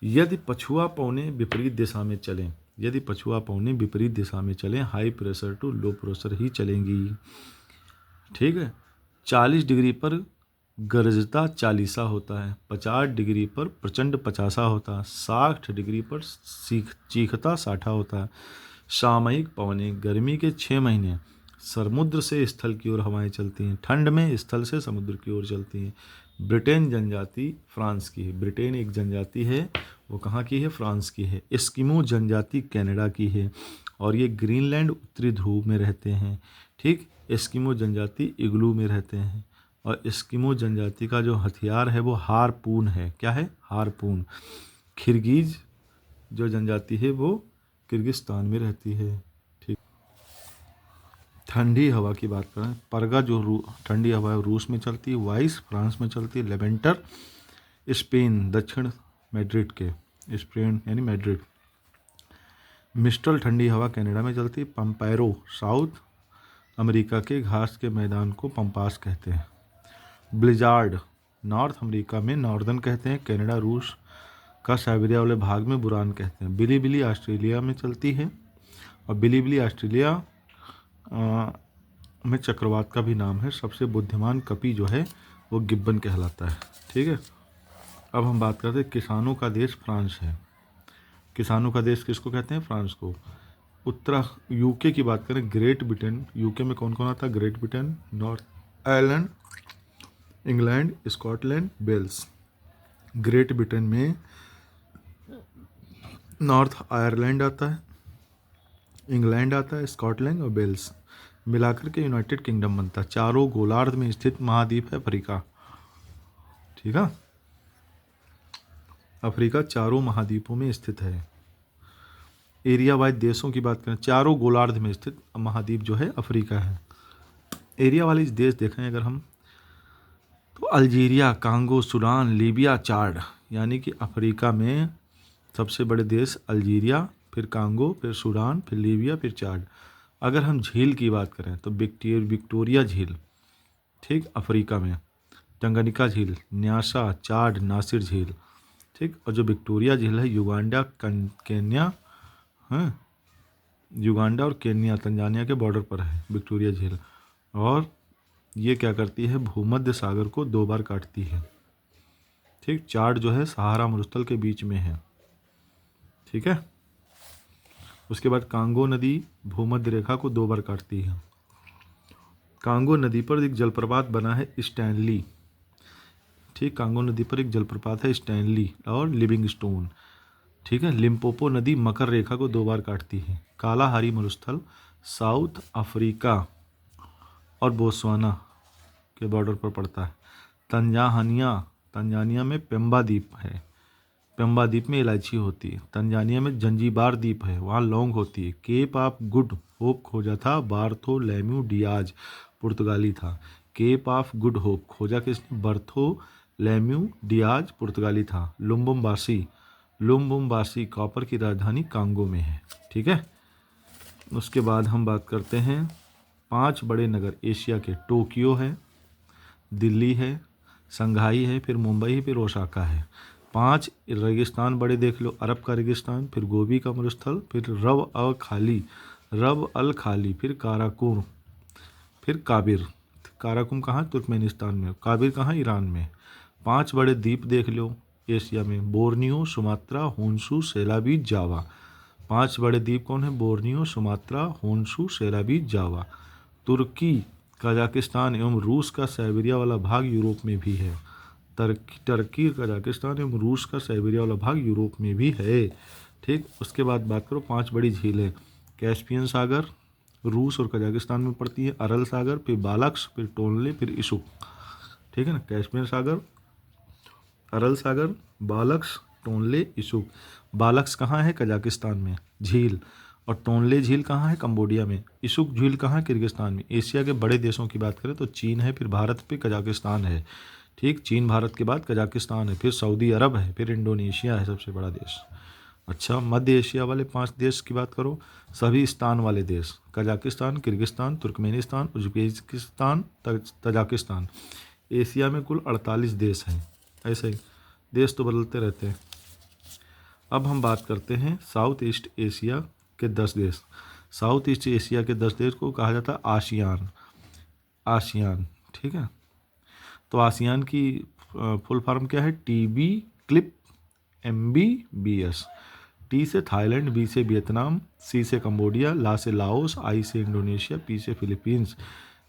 यदि पछुआ पौने विपरीत दिशा में चलें, यदि पछुआ पौने विपरीत दिशा में चलें, high pressure to low pressure ही चलेंगी, ठीक है। 40 डिग्री पर गरजता 40 होता है, 50 डिग्री पर प्रचंड 50 होता है, 60 डिग्री पर चीखता 60 होता है। सामयिक पवनें गर्मी के 6 महीने समुद्र से स्थल की ओर हवाएं चलती हैं, ठंड में स्थल से समुद्र की ओर चलती हैं। ब्रिटेन जनजाति फ्रांस की है। ब्रिटेन एक जनजाति है, वो कहाँ की है? फ्रांस की है। एस्किमो जनजाति कनाडा की है और ये ग्रीनलैंड उत्तरी ध्रुव में रहते हैं, ठीक। एस्किमो जनजाति इग्लू में रहते हैं और एस्किमो जनजाति का जो हथियार है वो हारपून है। क्या है? हारपून। किर्गिज जो जनजाति है वो किर्गिस्तान में रहती है, ठीक। ठंडी हवा की बात करें, परगा जो ठंडी हवा है रूस में चलती है, वाइस फ्रांस में चलती है, लेवेंटर स्पेन दक्षिण मैड्रिड के, स्पेन यानी मैड्रिड। मिस्टल ठंडी हवा कनाडा में चलती है। पंपैरो साउथ अमेरिका के घास के मैदान को पंपास कहते हैं। ब्लिजार्ड नॉर्थ अमेरिका में नॉर्दर्न कहते हैं। कनाडा रूस का साइबेरिया वाले भाग में बुरान कहते हैं। बिलीबिली ऑस्ट्रेलिया में चलती है और बिलीबिली ऑस्ट्रेलिया में चक्रवात का भी नाम है। सबसे बुद्धिमान कपी जो है वो गिब्बन कहलाता है, ठीक है। अब हम बात करते हैं किसानों का देश फ्रांस है। किसानों का देश किसको कहते हैं? फ्रांस को। यूके की बात करें, ग्रेट ब्रिटेन, यूके में कौन कौन आता है? Great Britain, North Ireland, England, Scotland, Wales. Great Britain में नॉर्थ आयरलैंड आता है, इंग्लैंड आता है, स्कॉटलैंड और वेल्स मिलाकर के यूनाइटेड किंगडम बनता है। चारों गोलार्ध में स्थित महाद्वीप है अफ्रीका, ठीक है। अफ्रीका चारों महाद्वीपों में स्थित है। एरिया वाइज देशों की बात करें, चारों गोलार्ध में स्थित महाद्वीप जो है अफ्रीका है। एरिया वाले देश देखें अगर हम तो अल्जीरिया, कांगो, सूडान, लीबिया, चाड, यानी कि अफ्रीका में सबसे बड़े देश अल्जीरिया, फिर कांगो, फिर सूडान, फिर लीबिया, फिर चाड। अगर हम झील की बात करें तो विक्टोरिया झील, ठीक, अफ्रीका में। टंगनिका झील, न्यासा, चाड, नासिर झील, ठीक। और जो विक्टोरिया झील है युगांडा, केन्या, हाँ, युगांडा और केन्या, तंजानिया के बॉर्डर पर है विक्टोरिया झील। और ये क्या करती है? भूमध्य सागर को 2 बार काटती है, ठीक। चाड जो है सहारा मरुस्थल के बीच में है, ठीक है। उसके बाद कांगो नदी भूमध्य रेखा को 2 बार काटती है। कांगो नदी पर एक जलप्रपात बना है स्टैनली, ठीक। कांगो नदी पर एक जलप्रपात है स्टैनली और लिविंगस्टोन, ठीक है। लिम्पोपो नदी मकर रेखा को 2 बार काटती है। कालाहारी मरुस्थल साउथ अफ्रीका और बोत्सवाना के बॉर्डर पर पड़ता है। तंजानिया में पेम्बा द्वीप है, पेम्बा द्वीप में इलायची होती है। तंजानिया में जंजीबार द्वीप है, वहाँ लौंग होती है। केप ऑफ गुड होप खोजा था बार्थोलोम्यू डियाज, पुर्तगाली था। केप ऑफ गुड होप खोजा किसने? बार्थोलोम्यू डियाज, पुर्तगाली था। लुम्बुम्बाशी कॉपर की राजधानी कांगो में है, ठीक है। उसके बाद हम बात करते हैं 5 बड़े नगर एशिया के। टोक्यो है, दिल्ली है, संघाई है, फिर मुंबई है, फिर ओसाका है। 5 रेगिस्तान बड़े देख लो, अरब का रेगिस्तान, फिर गोबी का मरुस्थल, फिर रव अ खाली रब अल खाली, फिर काराकुम, फिर काबिर। काराकुम कहाँ? तुर्कमेनिस्तान में। काबिर कहाँ? ईरान में। 5 बड़े द्वीप देख लो एशिया में, बोर्नियो, सुमात्रा, होन्शु, सेलाबीज, जावा। 5 बड़े द्वीप कौन है? बोर्नियो, सुमात्रा, होन्शु, सेलाबीज, जावा। तुर्की, कजाकिस्तान एवं रूस का साइबेरिया वाला भाग यूरोप में भी है। टर्की, कजाकिस्तान एवं रूस का साइबेरिया वाला भाग यूरोप में भी है। ठीक, उसके बाद बात करो 5 बड़ी झीलें। कैस्पियन सागर रूस और कजाकिस्तान में पड़ती है, अरल सागर, फिर बालक्स, फिर टोनले, फिर इशुक। ठीक है ना, कैस्पियन सागर, अरल सागर, बालक्स, टोनले, इशुक। बालक्स कहाँ है? कजाकिस्तान में झील। और टोनले झील कहाँ है? कंबोडिया में। इशुक झील कहाँ है? किर्गिस्तान में। एशिया के बड़े देशों की बात करें तो चीन है, फिर भारत, फिर कजाकिस्तान है। ठीक, चीन भारत के बाद कजाकिस्तान है, फिर सऊदी अरब है, फिर इंडोनेशिया है सबसे बड़ा देश। अच्छा, मध्य एशिया वाले 5 देश की बात करो, सभी स्थान वाले देश, Kazakhstan, Kyrgyzstan, Turkmenistan, Uzbekistan, Tajikistan. Asia में कुल 48 देश हैं। ऐसे ही देश तो बदलते रहते हैं। अब हम बात करते हैं साउथ ईस्ट एशिया के 10 देश। साउथ ईस्ट एशिया के 10 देश को कहा जाता है आसियान। आसियान, ठीक है। तो आसियान की फुल फॉर्म क्या है? TB clip MBBS। T से थाईलैंड, B से वियतनाम, C से कंबोडिया, ला से लाओस, I से इंडोनेशिया, P से फिलीपींस,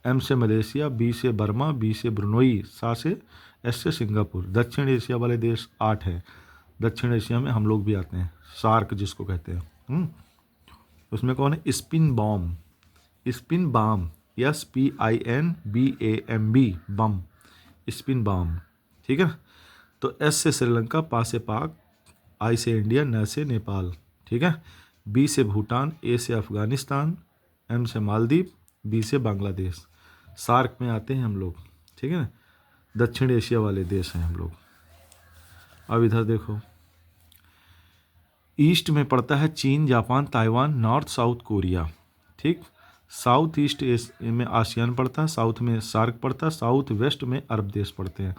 M से मलेशिया, B से बर्मा, B से ब्रुनोई, S से सिंगापुर। दक्षिण एशिया वाले देश 8 हैं। दक्षिण एशिया में हम लोग भी आते हैं, सार्क जिसको कहते हैं। उसमें कौन है? स्पिन बॉम, स्पिन बाम, SPINBAMB, बम, स्पिन बाम। ठीक है। तो S से श्रीलंका, पा से पाक, I से इंडिया, न से नेपाल। ठीक है। B से भूटान, A से अफगानिस्तान, M से मालदीव, B से बांग्लादेश। सार्क में आते हैं हम लोग। ठीक है ना, दक्षिण एशिया वाले देश हैं हम लोग। अब इधर देखो, ईस्ट में पड़ता है चीन, Japan, Taiwan, north south Korea. ठीक, साउथ ईस्ट में आसियान पड़ता है, साउथ में सार्क पड़ता है, साउथ वेस्ट में अरब देश पड़ते हैं।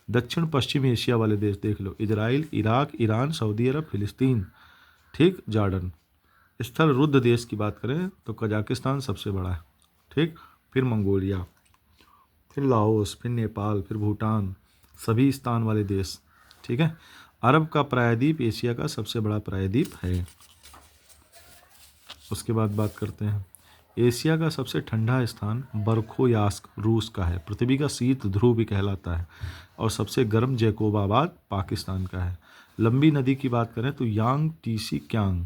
दक्षिण पश्चिम एशिया वाले देश देख लो, इजराइल, इराक, ईरान, सऊदी अरब, फिलिस्तीन। ठीक, जॉर्डन। स्थल रुद्ध देश की बात करें तो कजाकिस्तान सबसे बड़ा है। ठीक, फिर मंगोलिया, फिर लाओस, फिर नेपाल, फिर भूटान, सभी स्थान वाले देश। ठीक है। अरब का प्रायद्वीप एशिया का सबसे बड़ा प्रायद्वीप है। उसके बाद बात करते हैं, एशिया का सबसे ठंडा स्थान बरखोयास्क रूस का है, पृथ्वी का शीत ध्रुव भी कहलाता है। और सबसे गर्म जैकोबाबाद पाकिस्तान का है। लंबी नदी की बात करें तो यांग टीसी क्यांग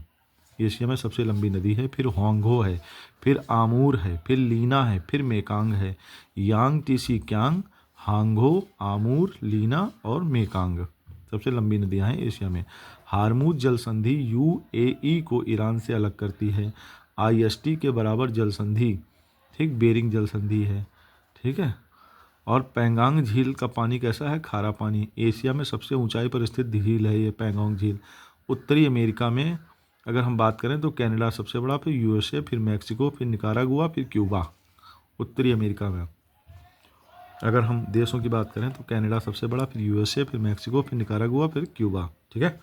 एशिया में सबसे लंबी नदी है, फिर होंगो है, फिर आमूर है, फिर लीना है, फिर मेकांग है। यांग टीसी क्यांग, हांगो, आमूर, लीना और मेकांग सबसे लंबी नदियां हैं एशिया में। हारमूज जल संधि UAE को ईरान से अलग करती है। IST के बराबर जल संधि, ठीक, बेरिंग जल संधि है। ठीक है। और पैंगांग झील का पानी कैसा है? खारा पानी। एशिया में सबसे ऊंचाई पर स्थित झील है ये पैंगोंग झील। उत्तरी अमेरिका में अगर हम बात करें तो कनाडा सबसे बड़ा, फिर USA, फिर मैक्सिको, फिर निकारागुआ, फिर क्यूबा। उत्तरी अमेरिका में अगर हम देशों की बात करें तो कनाडा सबसे बड़ा, फिर USA, फिर मैक्सिको, फिर निकारागुआ, फिर क्यूबा। ठीक है।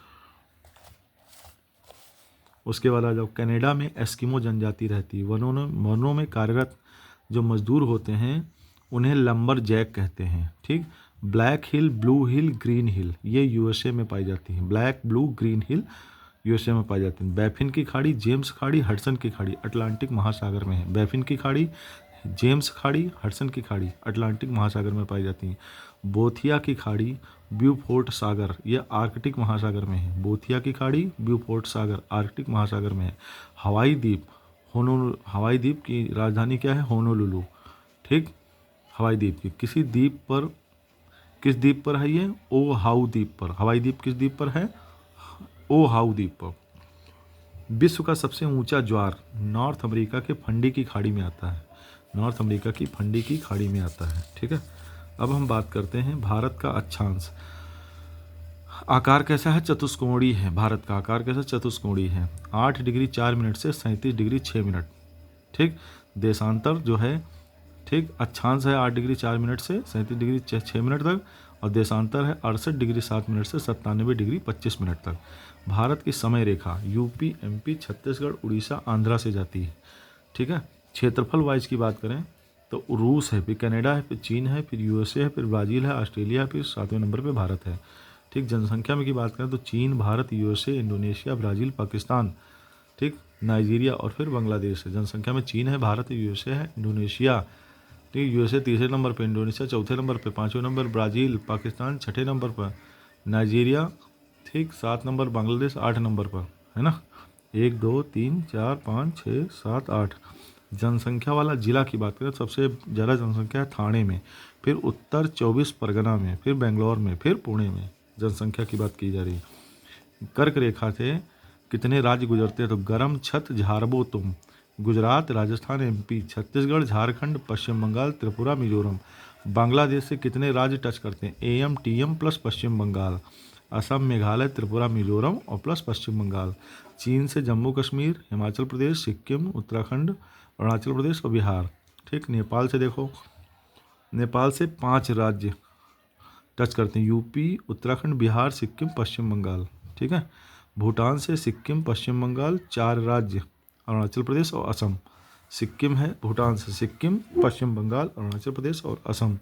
उसके बाद आ जाओ, कनाडा में एस्किमो जनजाति रहती है। वनों में कार्यरत जो मजदूर होते हैं उन्हें लंबर जैक कहते हैं। ठीक, ब्लैक हिल, ब्लू हिल, ग्रीन हिल ये USA में पाई जाती हैं। Black, blue, Green Hill USA में पाई जाती हैं। बैफिन की खाड़ी, जेम्स खाड़ी, हडसन की खाड़ी अटलांटिक महासागर में है। बैफिन की खाड़ी, जेम्स खाड़ी, हडसन की खाड़ी अटलांटिक महासागर में पाई जाती हैं। बोथिया की खाड़ी, ब्यूफोर्ट सागर यह आर्कटिक महासागर में है। बोथिया की खाड़ी, ब्यूफोर्ट सागर आर्कटिक महासागर में है। हवाई द्वीप, हवाई द्वीप की राजधानी क्या है? होनोलुलु। ठीक, हवाई द्वीप की किस द्वीप पर है ये? ओहाउ द्वीप पर। हवाई द्वीप किस द्वीप पर है? ओहाउ द्वीप पर। विश्व का सबसे ऊंचा ज्वार नॉर्थ अमेरिका के फंडी की खाड़ी में आता है। नॉर्थ अमेरिका की फंडी की खाड़ी में आता है। ठीक है। अब हम बात करते हैं भारत का अक्षांश। आकार कैसा है? चतुष्कोणीय है। भारत का आकार कैसा? चतुष्कोणीय है। 8 डिग्री 4 मिनट से 37 डिग्री 6 मिनट। ठीक, देशांतर जो है, ठीक, अक्षांश है 8 डिग्री 4 मिनट से 37 डिग्री 6 मिनट तक, और देशांतर है 68°7 से 97°25 तक। भारत की समय रेखा यूपी, एमपी, छत्तीसगढ़, उड़ीसा, आंध्रा से जाती है। ठीक है। क्षेत्रफल वाइज की बात करें तो रूस है, फिर कनाडा है, फिर चीन है, फिर यूएसए है, फिर ब्राज़ील है, ऑस्ट्रेलिया है, फिर 7वें नंबर पे भारत है। ठीक। जनसंख्या में की बात करें तो चीन, Bharat, USA, Indonesia, Brazil, Pakistan, ठीक, नाइजीरिया और फिर बांग्लादेश है। जनसंख्या में चीन है, भारत है, यूएसए है, इंडोनेशिया, ठीक, यूएसए तीसरे नंबर पे, इंडोनेशिया चौथे नंबर पे, 5वें नंबर ब्राज़ील, पाकिस्तान 6ठे नंबर पर, नाइजीरिया, ठीक, 7 नंबर, बांग्लादेश 8 नंबर पर, है ना। 1 2 3 4 5 6 7 8। जनसंख्या वाला जिला की बात करें सबसे ज़्यादा जनसंख्या है थाने में, फिर उत्तर 24 परगना में, फिर बेंगलोर में, फिर पुणे में जनसंख्या की बात की जा रही है। कर्क रेखा से कितने राज्य गुजरते हैं तो गरम छत झारबो तुम, गुजरात, राजस्थान, एमपी, छत्तीसगढ़, झारखंड, पश्चिम बंगाल, त्रिपुरा, मिजोरम। बांग्लादेश से कितने राज्य टच करते हैं एम, टीएम प्लस पश्चिम बंगाल, असम, मेघालय, त्रिपुरा, मिजोरम और प्लस पश्चिम बंगाल। चीन से जम्मू कश्मीर, हिमाचल प्रदेश, सिक्किम, उत्तराखंड, अरुणाचल प्रदेश और बिहार। ठीक। नेपाल से देखो, नेपाल से 5 राज्य टच करते हैं यूपी, उत्तराखंड, बिहार, सिक्किम, पश्चिम बंगाल। ठीक है। भूटान से सिक्किम, पश्चिम बंगाल, 4 राज्य, अरुणाचल प्रदेश और असम। सिक्किम है, भूटान से सिक्किम, पश्चिम बंगाल, अरुणाचल प्रदेश और असम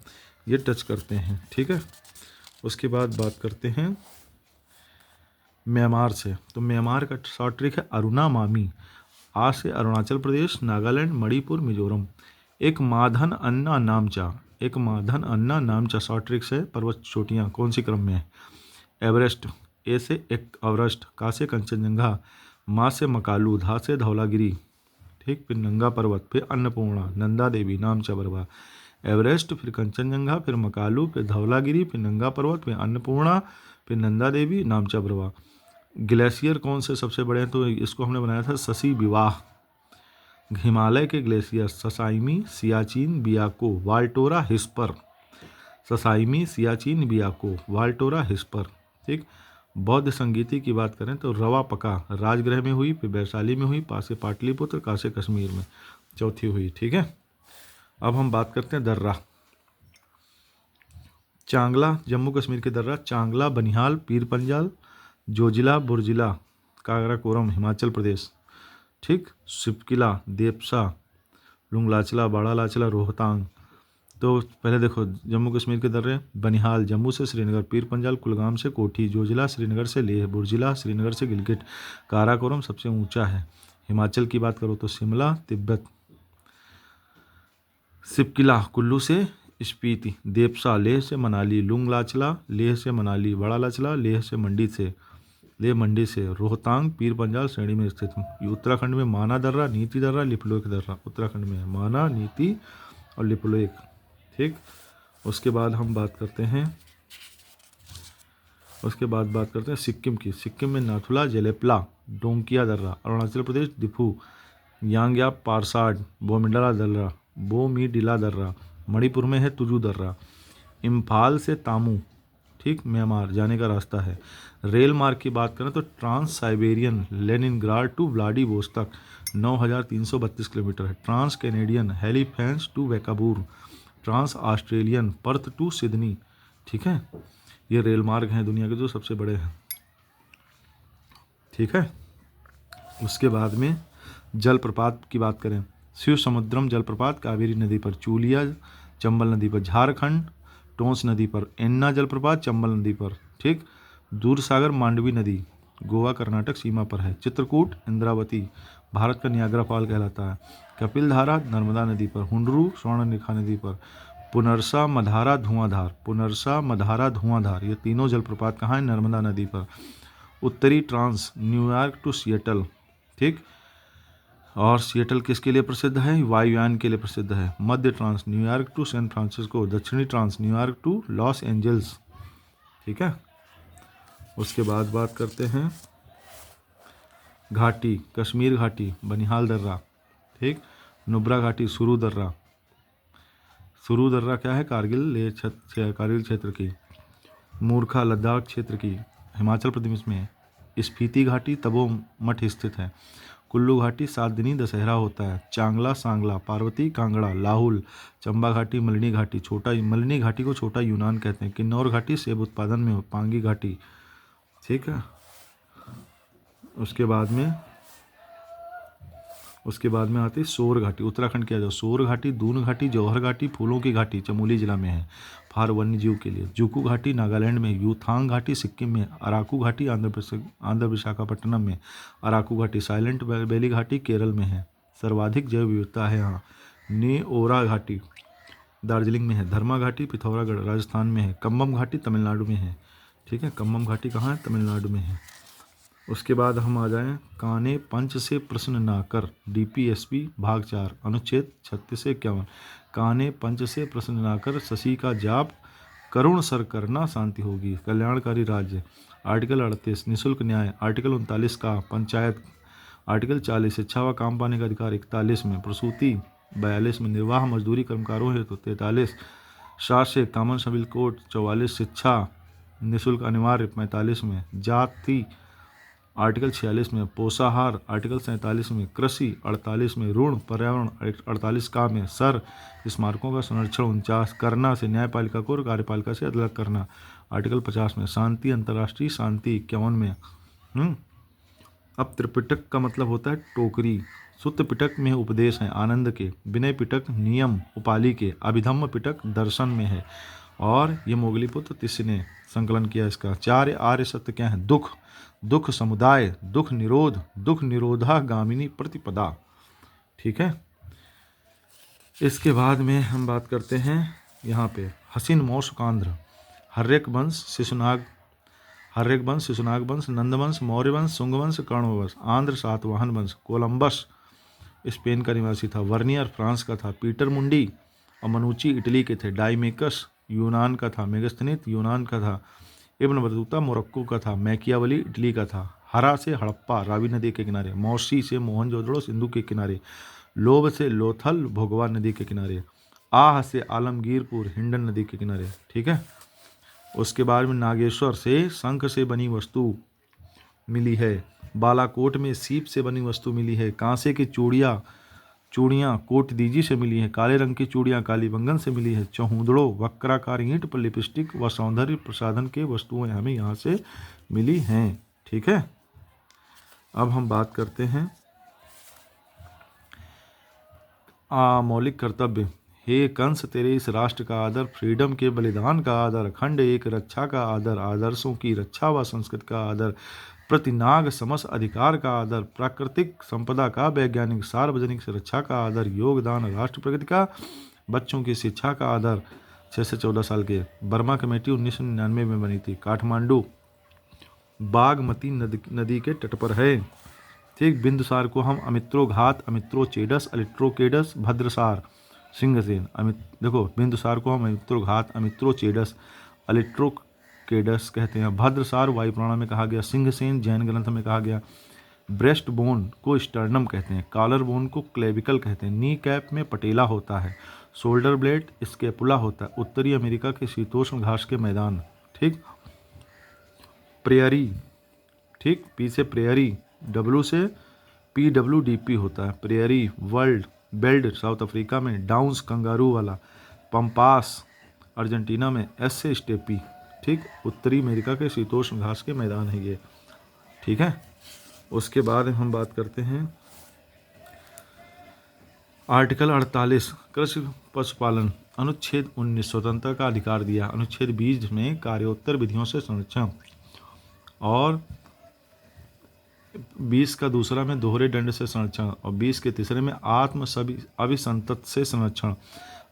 ये टच करते हैं। ठीक है। उसके बाद बात करते हैं म्यांमार से, तो म्यांमार का शॉर्ट ट्रिक है अरुणा मामी। आ से अरुणाचल प्रदेश, नागालैंड, मणिपुर, मिजोरम। एक माधन अन्ना नामचा, एक माधन अन्ना नामचा शॉर्ट ट्रिक्स है। पर्वत चोटियाँ कौन सी क्रम में है? एवरेस्ट, ए से एक अवरेस्ट, का से कंचनजंगा, मा से मकालू, धा से धौलागिरी, ठीक, फिर नंगा पर्वत, फिर अन्नपूर्णा, नंदा देवी, नामचा बरवा। एवरेस्ट, फिर कंचनजंगा, फिर मकालू, फिर धौलागिरी, फिर नंगा पर्वत, फिर अन्नपूर्णा, फिर नंदा देवी, नामचा बरवा। ग्लेशियर कौन से सबसे बड़े हैं तो इसको हमने बनाया था शशि विवाह। हिमालय के ग्लेशियर ससाइमी, सियाचिन, बियाको, वाल्टोरा, हिस्पर। ससाइमी, सियाचिन, बियाको, वाल्टोरा, हिस्पर। ठीक। बौद्ध संगीति की बात करें तो रवा पका राजगृह में हुई, फिर वैशाली में हुई, पासे पाटलिपुत्र, कासे कश्मीर में चौथी हुई। ठीक है। अब हम बात करते हैं दर्रा। चांगला जम्मू कश्मीर के दर्रा, चांगला, बनिहाल, पीर पंजाल, जोजिला, बुर्जिला, कागराकोरम हिमाचल प्रदेश। ठीक। सिपकिला, देपसा, लुंगलाचला, बाड़ा लाचला, रोहतांग। तो पहले देखो जम्मू कश्मीर के दर्रे, बनिहाल जम्मू से श्रीनगर, पीर पंजाल कुलगाम से कोठी, जोजिला श्रीनगर से लेह, बुर्जिला श्रीनगर से गिलगिट, काराकोरम सबसे ऊंचा है। हिमाचल की बात करो तो शिमला, तिब्बत। सिपकिला कुल्लू से स्पीति, देपसा लेह से मनाली, लुंगलाचला लेह से मनाली, बड़ा लाचला लेह से मंडी से, लेह मंडी से, रोहतांग पीर पंजाल श्रेणी में स्थित। उत्तराखंड में माना दर्रा, नीति दर्रा, लिपुलेख दर्रा उत्तराखंड में है, माना, नीति और लिपुलेख। ठीक। उसके बाद हम बात करते हैं सिक्किम की। सिक्किम में नाथुला, जेलेपला, डोंकिया दर्रा। अरुणाचल प्रदेश दिफू, यांगयाप, पारसाड, बोमीडिला दर्रा। मणिपुर में है तुजू दर्रा। इम्फाल से तामू, ठीक, म्यांमार जाने का रास्ता है। रेल मार्ग की बात करें तो trans Siberian Leningrad to Vladivostok 9,332 kilometre है। ट्रांस कैनेडियन हैलीफैंस टू वैकाबूर, trans Australian Perth to Sydney. ठीक है। ये रेल मार्ग हैं दुनिया के जो सबसे बड़े हैं। ठीक है। उसके बाद में जलप्रपात की बात करें, शिव समुद्रम जलप्रपात कावेरी नदी पर, चूलिया चंबल नदी पर, झारखंड टोंस नदी पर, एन्ना जलप्रपात चंबल नदी पर। ठीक। दूरसागर मांडवी नदी गोवा कर्नाटक सीमा पर है। चित्रकूट इंद्रावती भारत का नियाग्रा फॉल कहलाता है। कपिल धारा नर्मदा नदी पर, हुंडरू स्वर्णरेखा नदी पर, पुनरसा, मधारा, धुआंधार, पुनरसा, मधारा, धुआंधार ये तीनों जलप्रपात कहाँ हैं? नर्मदा नदी पर। उत्तरी ट्रांस न्यूयॉर्क टू सिएटल, ठीक, और सिएटल किसके लिए प्रसिद्ध है? वायुयान के लिए प्रसिद्ध है। मध्य trans New York to San Francisco, दक्षिणी trans New York to Los Angeles. ठीक है। उसके बाद बात करते हैं घाटी, कश्मीर घाटी, बनिहाल दर्रा, ठीक, नुब्रा घाटी, सुरू दर्रा। सुरू दर्रा क्या है? कारगिल क्षेत्र की। मूर्खा लद्दाख क्षेत्र की, हिमाचल प्रदेश में। स्पीति घाटी तबो मठ स्थित है। कुल्लू घाटी 7 दिनी दशहरा होता है। चांगला सांगला, पार्वती कांगड़ा, लाहुल, चंबा घाटी, मलिनी घाटी, मलिनी घाटी को छोटा यूनान कहते हैं। किन्नौर घाटी सेब उत्पादन में हो, पांगी घाटी, ठीक है। उसके बाद में आती है सोर घाटी, उत्तराखंड की आ जाओ। सोर घाटी, दून घाटी, जौहर घाटी, फूलों की घाटी चमोली जिला में है, फार वन्य जीव के लिए। जुकू घाटी नागालैंड में, यूथांग घाटी सिक्किम में, अराकू घाटी आंध्र विशाखापट्टनम में, अराकू घाटी साइलेंट वैली घाटी केरल में है, सर्वाधिक जैव विविधता है यहाँ। नेओरा घाटी दार्जिलिंग में है, धर्मा घाटी पिथौरागढ़ राजस्थान में है, कम्बम घाटी तमिलनाडु में है, ठीक है। कम्बम घाटी कहाँ है? तमिलनाडु में है। उसके बाद हम आ जाएं, काने पंच से प्रश्न ना कर, DPSP भाग 4 अनुच्छेद 36 से 51। काने पंच से प्रश्न ना कर, शशि का जाप करुण सर करना शांति होगी। कल्याणकारी राज्य आर्टिकल 38 निःशुल्क न्याय, आर्टिकल 39 का पंचायत, आर्टिकल 40 शिक्षा व काम पाने का अधिकार, 41 में प्रसूति, 42 में निर्वाह मजदूरी कर्मकारों हेतु, 43 शास्य कॉमन सिविल कोड, 44 शिक्षा निःशुल्क अनिवार्य, 45 में जाति, आर्टिकल 46 में पोषाहार, आर्टिकल 47 में कृषि, 48 में ऋण, पर्यावरण, 48 का में सर स्मारकों का संरक्षण, 49 करना से न्यायपालिका को और कार्यपालिका से अलग करना, आर्टिकल 50 में शांति, अंतर्राष्ट्रीय शांति, 51 में। अब त्रिपिटक का मतलब होता है टोकरी। सुत्त पिटक में उपदेश हैं आनंद के, विनय पिटक नियम उपालि के, अभिधम्म पिटक दर्शन में है। और ये मोगलीपुत्र तिस्य ने संकलन किया इसका। 4 आर्य सत्य क्या है? दुख, दुख समुदाय, दुख निरोध, दुख निरोधा गामिनी प्रतिपदा, ठीक है। इसके बाद में हम बात करते हैं यहाँ पे हसीन मौसकांध्र, हर्यक वंश शिशुनाग, नंद वंश, मौर्य वंश, शुंग वंश, कर्ण वंश, आंध्र सातवाहन वंश, कोलंबस स्पेन का निवासी था, वर्नियर फ्रांस का था, पीटर मुंडी और मनुची इटली के थे, डाइमेकस यूनान का था, मेगस्थनीत यूनान का था, इब्न बतूता मोरक्को का था, मैकियावली इटली का था, हरा से हड़प्पा रावी नदी के किनारे, मौसी से मोहनजोदड़ो सिंधु के किनारे, लोभ से लोथल भोगवा नदी के किनारे, आह से आलमगीरपुर हिंडन नदी के किनारे, ठीक है। उसके बाद में नागेश्वर से शंख से बनी वस्तु मिली है, बालाकोट में सीप से बनी वस्तु मिली है, कांसे की चूड़ियाँ कोट दीजी से मिली है, काले रंग की चूड़ियाँ कालीबंगन से मिली है, चौहुदड़ो वक्राकार ईंट पर लिपस्टिक व सौंदर्य प्रसाधन के वस्तुएं हमें यहाँ से मिली हैं, ठीक है। अब हम बात करते हैं मौलिक कर्तव्य। हे कंस, तेरे इस राष्ट्र का आदर, फ्रीडम के बलिदान का आदर, अखंड एक रक्षा का आदर, आदर्शों की रक्षा व संस्कृति का आदर, प्रतिनाग समस्त अधिकार का आदर, प्राकृतिक संपदा का वैज्ञानिक सार्वजनिक सुरक्षा का आदर, योगदान राष्ट्र प्रगति का, बच्चों की शिक्षा का आदर। 6 से 14 साल के। बर्मा कमेटी 1999 में बनी थी। काठमांडू बागमती नदी के तट पर है, ठीक। बिंदुसार को हम अमित्रोघात, अमित्रोचेडस, अलिट्रोकेडस, भद्रसार, सिंहसेन, देखो बिंदुसार को हम अमित्रोघात, अमित्रोचेडस, अलिट्रोकेडस कहते हैं। भद्रसार वायुपुराण में कहा गया, सिंहसेन जैन ग्रंथ में कहा गया। ब्रेस्ट बोन को स्टर्नम कहते हैं, कॉलर बोन को क्लेविकल कहते हैं, नी कैप में पटेला होता है, शोल्डर ब्लेड स्केपुला होता है। उत्तरी अमेरिका के शीतोष्ण घास के मैदान, ठीक। प्रेयरी, ठीक, पी से प्रेयरी, डब्ल्यू से PWDP होता है, prairie. World belt south Africa में, डाउन्स कंगारू वाला, पंपास अर्जेंटीना में, एस से स्टेपी, ठीक। उत्तरी अमेरिका के शीतोष्ण घास के मैदान है ये, ठीक है। उसके बाद हम बात करते हैं आर्टिकल 48 कृषि पशुपालन, अनुच्छेद 19 स्वतंत्रता का अधिकार दिया, अनुच्छेद 20 में कार्योत्तर विधियों से संरक्षण, और 20 का दूसरा में दोहरे दंड से संरक्षण, और 20 के तीसरे में आत्म अभिसंतत से संरक्षण।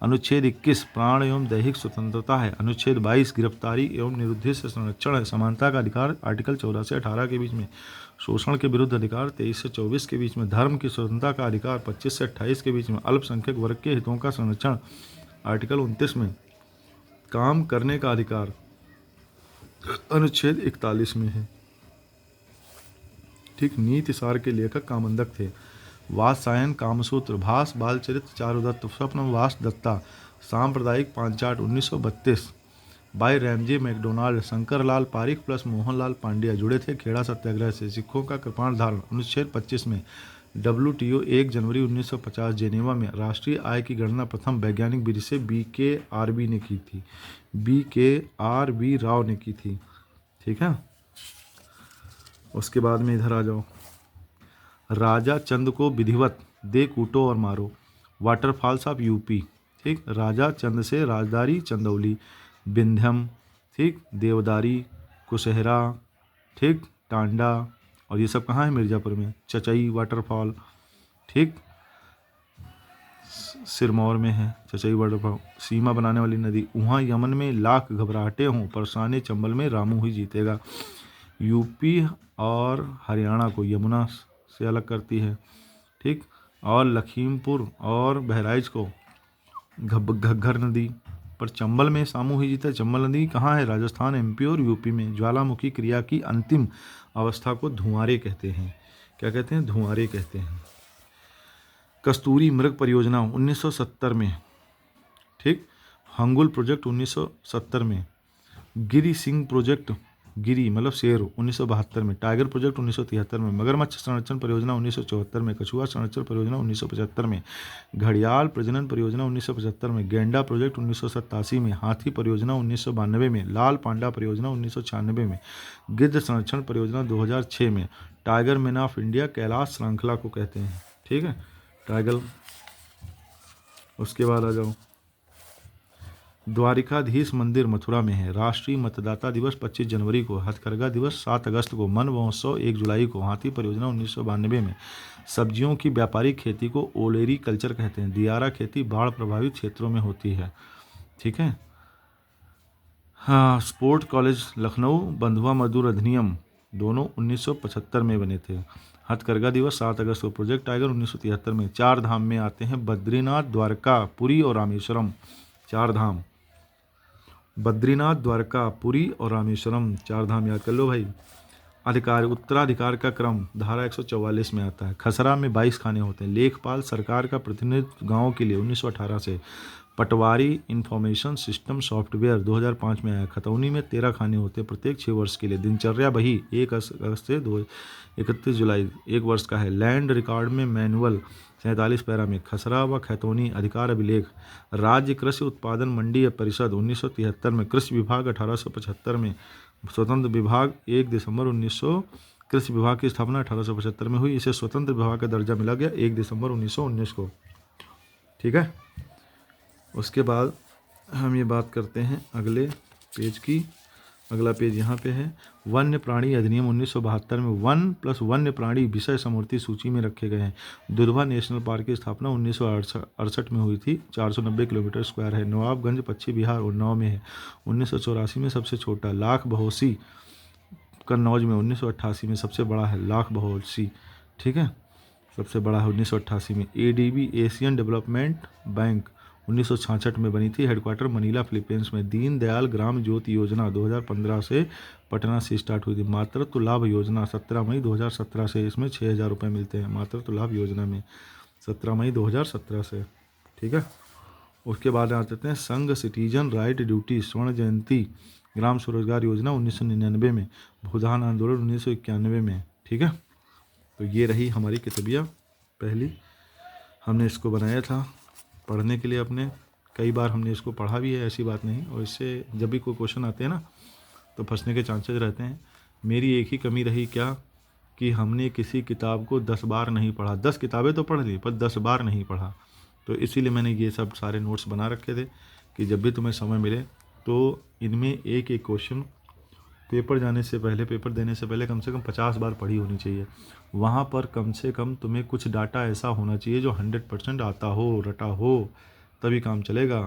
अनुच्छेद 21 प्राण एवं दैहिक स्वतंत्रता है। अनुच्छेद 22 गिरफ्तारी एवं निरुद्धि से संरक्षण है। समानता का अधिकार आर्टिकल 14 से 18 के बीच में। शोषण के विरुद्ध अधिकार 23 से 24 के बीच में। धर्म की स्वतंत्रता का अधिकार 25 से 28 के बीच में। अल्पसंख्यक वर्ग के हितों का संरक्षण आर्टिकल 29 में। काम करने का अधिकार अनुच्छेद 41 में है, ठीक। नीति सार के लेखक कामंदक थे। वात्सायन, कामसूत्र, भास, बालचरित्र, चारुदत्त, स्वप्न, वास दत्ता, सांप्रदायिक पांचाट 1932, by Ramsay MacDonald, Shankarlal Parikh plus Mohanlal Pandya जुड़े थे खेड़ा सत्याग्रह से। सिखों का कृपाण धारण अनुच्छेद 25 में। WTO 1 जनवरी 1950 जेनेवा में राष्ट्रीय आय की गणना प्रथम वैज्ञानिक विधि से BKRB ने की थी। BKRB राव ने की थी। ठीक है। उसके बाद में इधर आ जाओ, राजा चंद को विधिवत दे कूटो और मारो, वाटरफॉल्स ऑफ यूपी। ठीक, राजा चंद से राजदारी चंदौली, विंध्यम, ठीक, देवदारी, कुशहरा, ठीक, टांडा, और ये सब कहाँ है? मिर्ज़ापुर में। चचई वाटरफॉल, ठीक, सिरमौर में है चचई वाटरफॉल। सीमा बनाने वाली नदी, वहाँ यमन में लाख घबराहटे हों, परसाने चंबल में रामू ही जीतेगा। यूपी और हरियाणा को यमुना से अलग करती है। ठीक, और लखीमपुर और बहराइच को घग्गर नदी, पर चंबल में सामू ही जीता। चंबल नदी कहाँ है? राजस्थान, MP और यूपी में। ज्वालामुखी क्रिया की अंतिम अवस्था को धुआंरे कहते हैं। क्या कहते हैं? धुआंरे कहते हैं। कस्तूरी मृग परियोजना 1970 में। ठीक, हंगुल प्रोजेक्ट 1970 में, गिरी सिंह प्रोजेक्ट, गिरी मतलब शेर, 1972 में, टाइगर प्रोजेक्ट 1973 में, मगरमच्छ संरक्षण परियोजना 1974 में, कछुआ संरक्षण परियोजना 1975 में, घड़ियाल प्रजनन परियोजना 1975 में, गेंडा प्रोजेक्ट 1987 में, हाथी परियोजना 1992 में, लाल पांडा परियोजना 1996 में, गिद्ध संरक्षण परियोजना 2006 में। Tiger man of India Kailash श्रृंखला को कहते हैं। ठीक है, टाइगर। उसके बाद आ जाओ, द्वारिकाधीश मंदिर मथुरा में है। राष्ट्रीय मतदाता दिवस 25 जनवरी को, हथकरघा दिवस 7 अगस्त को, मन महोत्सव 1 जुलाई को, हाथी परियोजना 1992 में। सब्जियों की व्यापारिक खेती को ओलेरी कल्चर कहते हैं। दियारा खेती बाढ़ प्रभावित क्षेत्रों में होती है। ठीक है। हाँ, स्पोर्ट कॉलेज लखनऊ, बंधुआ मजदूर अधिनियम दोनों 1975 में बने थे। हथकरघा दिवस 7 अगस्त को, प्रोजेक्ट टाइगर 1973 में। 4 धाम में आते हैं बद्रीनाथ, द्वारका, पुरी और रामेश्वरम। 4 धाम, बद्रीनाथ, द्वारका, पुरी और रामेश्वरम, 4 धाम याद कर लो भाई। अधिकार, उत्तराधिकार का क्रम धारा 144 में आता है। खसरा में 22 खाने होते हैं। लेखपाल सरकार का प्रतिनिधित्व गाँव के लिए 1918 से। पटवारी इंफॉर्मेशन सिस्टम सॉफ्टवेयर 2005 में आया। खतौनी में 13 खाने होते हैं प्रत्येक 6 वर्ष के लिए। दिनचर्या बही 1 अगस्त से 31 जुलाई 1 वर्ष का है। लैंड रिकॉर्ड में मैनुअल 47 पैरा में। खसरा व खैतौनी अधिकार अभिलेख। राज्य कृषि उत्पादन मंडी परिषद 1973 में। कृषि विभाग 1875 में। स्वतंत्र विभाग 1 दिसंबर 1900। कृषि विभाग की स्थापना 1875 में हुई। इसे स्वतंत्र विभाग का दर्जा मिला गया 1 दिसंबर 1919 को। ठीक है। उसके बाद हम ये बात करते हैं अगले पेज की। अगला पेज यहाँ पे है। वन्य प्राणी अधिनियम 1972 में वन प्लस वन्य प्राणी विषय समूर्ति सूची में रखे गए हैं। दुधवा नेशनल पार्क की स्थापना 1968 में हुई थी। 490 किलोमीटर स्क्वायर है। नवाबगंज पश्चिम बिहार उन्नाव में है। 1984 में सबसे छोटा। लाख बहोसी कन्नौज में 1988 में सबसे बड़ा है। लाख बहोसी, ठीक है, सबसे बड़ा है 1988 में। ADB एशियन डेवलपमेंट बैंक 1966 में बनी थी। हेडक्वार्टर मनीला फिलीपींस में। दीन दयाल ग्राम ज्योति योजना 2015 से पटना से स्टार्ट हुई थी। मातृत्व लाभ योजना 17 मई 2017 से, इसमें 6,000 रुपये मिलते हैं मातृत्व लाभ योजना में, 17 मई 2017 से। ठीक है। उसके बाद आ जाते हैं संघ सिटीजन राइट ड्यूटी स्वर्ण जयंती ग्राम स्वरोजगार योजना 1999 में। भूदान आंदोलन 1991 में। ठीक है। तो ये रही हमारी किताबिया पहली। हमने इसको बनाया था पढ़ने के लिए अपने। कई बार हमने इसको पढ़ा भी है, ऐसी बात नहीं। और इससे जब भी कोई क्वेश्चन आते हैं ना तो फंसने के चांसेस रहते हैं। मेरी एक ही कमी रही क्या, कि हमने किसी किताब को 10 बार नहीं पढ़ा। 10 किताबें तो पढ़ ली पर 10 बार नहीं पढ़ा। तो इसीलिए मैंने ये सब सारे नोट्स बना रखे थे कि जब भी तुम्हें समय मिले तो इनमें एक एक क्वेश्चन पेपर जाने से पहले, पेपर देने से पहले कम से कम 50 बार पढ़ी होनी चाहिए। वहाँ पर कम से कम तुम्हें कुछ डाटा ऐसा होना चाहिए जो 100% आता हो, रटा हो, तभी काम चलेगा।